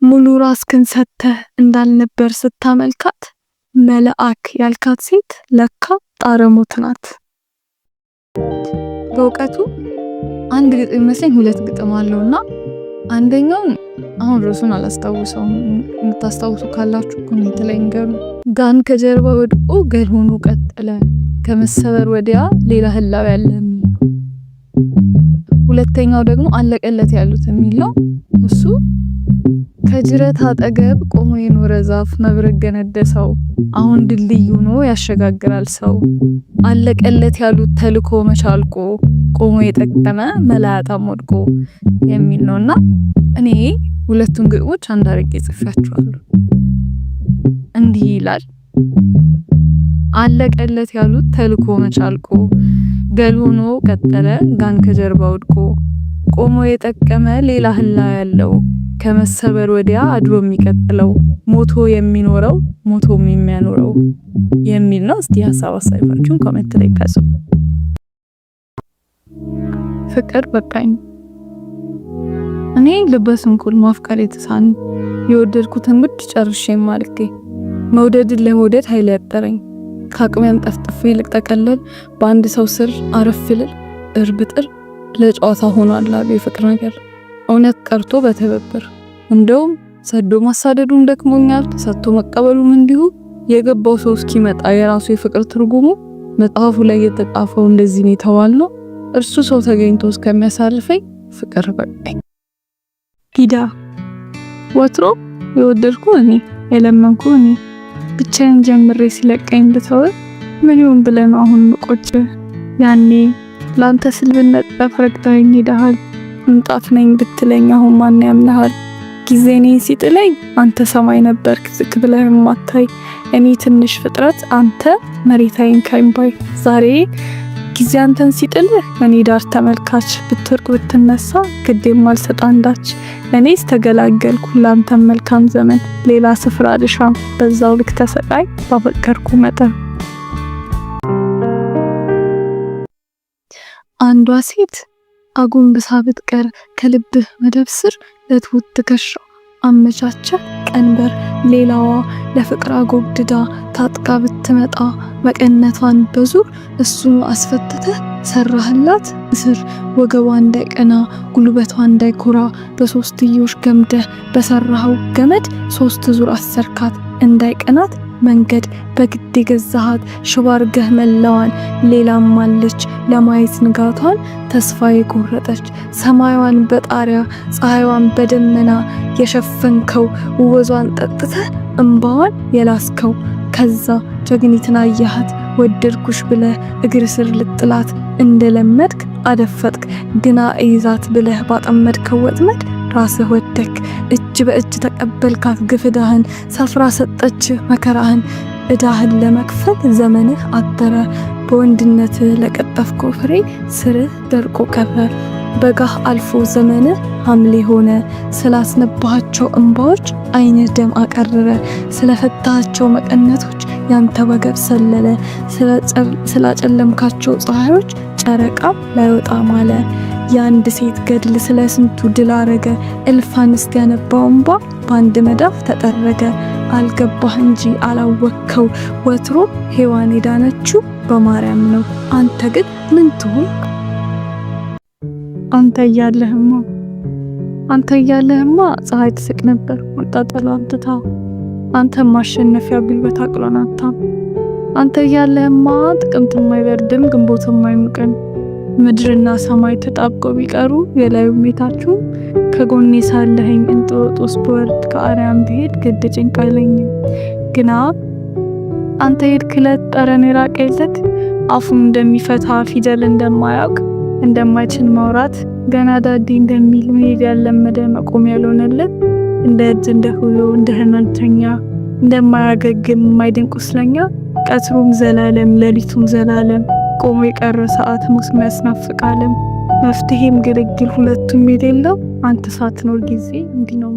ሙሉ ራስክን ሰተህ እንዳልነበር ስታመልካት መልአክ ያልካት ሴት ለካ ጣረሞት ናት። በእውቀቱ አንድ ግጥም መስለኝ ሁለት ግጥም አለውና አንደኛውን አሁን ርዕሱን አላስታውሰውም። የምታስታውሱ ካላችሁ ኮሜንት ላይ ንገሩ። ጋን ከጀርባ ወድቆ ገል ሆኖ ቀጠለ ከመሰበር ወዲያ ሌላ ህላው ያለ። ሁለተኛው ደግሞ አለቀለት ያሉት የሚለው እሱ ከጅረት አጠገብ ቆሞ የኖረ ዛፍ መብረቅ ገነደሰው አሁን ድልድይ ሆኖ ያሸጋግራል ሰው። አለቀለት ያሉት ተልኮ መቻልቆ ቆሞ የጠቀመ መላያጣም ወድቆ የሚል ነውና እኔ ሁለቱን ግጥሞች አንድ አድርጌ ጽፌያቸዋለሁ። እንዲህ ይላል። አለቀለት ያሉት ተልኮ መቻልቆ ገል ሆኖ ቀጠለ ጋን ከጀርባ ወድቆ ቆሞ የጠቀመ ሌላ ህላ ያለው ከመሰበር ወዲያ አድሮ የሚቀጥለው ሞቶ የሚኖረው ሞቶም የሚያኖረው የሚል ነው። እስቲ ሐሳብ አሳይፋችሁን ኮሜንት ላይ ጻፉ። ፍቅር በቃኝ። እኔ ልበስንኩል ማፍቀር የተሳን የወደድኩትን ግድ ጨርሼ ማልኬ መውደድን ለመውደድ ኃይል ያጠረኝ ካቅሜን ጠፍጥፌ ልቅጠቀለል በአንድ ሰው ስር አረፍልል እርብጥር ለጨዋታ ሆኗል የፍቅር ነገር እውነት ቀርቶ በተበበር እንደውም ሰዶ ማሳደዱም ደክሞኛል ሰጥቶ መቀበሉም እንዲሁ የገባው ሰው እስኪመጣ የራሱ የፍቅር ትርጉሙ መጽሐፉ ላይ የተጻፈው እንደዚህ ነው የተባለው እርሱ ሰው ተገኝቶ እስከሚያሳልፈኝ ፍቅር በቃኝ። ሂዳ ወትሮ የወደድኩ እኔ የለመንኩ እኔ ብቻዬን ጀምሬ ሲለቀኝ ብተው ምን ይሁን ብለን አሁን መቆጭ ያኔ ላንተ ስልብነት ተፈረቅታኝ ሄደሃል እንጣፍ ነኝ ብትለኝ አሁን ማን ያምናሃል? ጊዜኔ ሲጥለኝ አንተ ሰማይ ነበርክ ዝቅ ብለህ ማታይ እኔ ትንሽ ፍጥረት አንተ መሬታዬን ካይምባይ ዛሬ ጊዜ አንተን ሲጥልህ እኔ ዳር ተመልካች ብትወርቅ ብትነሳ ግዴም አልሰጥ አንዳች እኔስ ተገላገልኩ ላንተ መልካም ዘመን ሌላ ስፍራ ልሻም በዛው ልክ ተሰቃይ ባፈቀርኩ መጠን። አንዷ ሴት አጎንብሳ ብትቀር ከልብህ መደብ ስር ለትውት ትከሻው አመቻቸ ቀንበር ሌላዋ ለፍቅር አጎብድዳ ታጥቃ ብትመጣ መቀነቷን በዙር እሱን አስፈተተ ሰራህላት እስር ወገቧ እንዳይቀና ጉልበቷ እንዳይኮራ በሶስትዮሽ ገምደህ በሰራው ገመድ ሶስት ዙር አሰርካት እንዳይቀናት መንገድ በግድ ገዛሃት ሽባርገህ መላዋን ሌላም አለች ለማየት ንጋቷን ተስፋ የቆረጠች ሰማያዋን በጣሪያ ፀሐይዋን በደመና የሸፈንከው ውበዟን ጠጥተህ እንባዋን የላስከው ከዛ ጀግኒትን አያሃት ወደድኩሽ ብለህ እግር ስር ልጥላት እንደለመድክ አደፈጥክ ግና እይዛት ብለህ ባጠመድከው ወጥመድ ራስህ ወደክ እጅ በእጅ ተቀበልካት ግፍዳህን ሰፍራ ሰጠች መከራህን እዳህን ለመክፈል ዘመንህ አጠረ በወንድነት ለቀጠፍከው ፍሬ ስርህ ደርቆ ቀረ በጋህ አልፎ ዘመንህ ሐምሌ ሆነ ስላስነባቸው እንባዎች አይንህ ደም አቀረረ ስለፈታቸው መቀነቶች ያንተ ወገብ ሰለለ ስላጨለምካቸው ፀሐዮች ጨረቃ ላይወጣ ማለ የአንድ ሴት ገድል ስለስንቱ ድል አረገ እልፍ አንስት ያነባው እንባ በአንድ መዳፍ ተጠረገ አልገባህ እንጂ አላወከው ወትሮ ሔዋን የዳነችው በማርያም ነው አንተ ግን ምን ትሆን? አንተ እያለህማ ፀሐይ ትስቅ ነበር ወጣጣላን ትታ አንተ ማሸነፊያ ቢልበት አቅሎናታ አንተ እያለህማ ጥቅምት የማይበርድም ግንቦት የማይሙቀን ምድርና ሰማይ ተጣብቀው ቢቀሩ የላዩ ቤታችሁ ከጎኔ ሳለኸኝ እንጦጦስ በወርድ ከአርያም ብሄድ ግድ ጭንቃለኝ ግና አንተ ሄድክለት ጠረን የራቀለት አፉን እንደሚፈታ ፊደል እንደማያውቅ እንደማይችል ማውራት ገና ዳዲ እንደሚል መሄድ ያለመደ መቆም ያልሆነለት እንደ እጅ እንደሁሉ እንደ ህመምተኛ እንደማያገግም የማይድን ቁስለኛ ቀትሩም ዘላለም ሌሊቱም ዘላለም ቆሞ የቀረ ሰዓት ሙስ የሚያስናፍቅ ዓለም መፍትሄም ግልግል ሁለቱም የሌለው አንተ ሳትኖር ጊዜ እንዲህ ነው።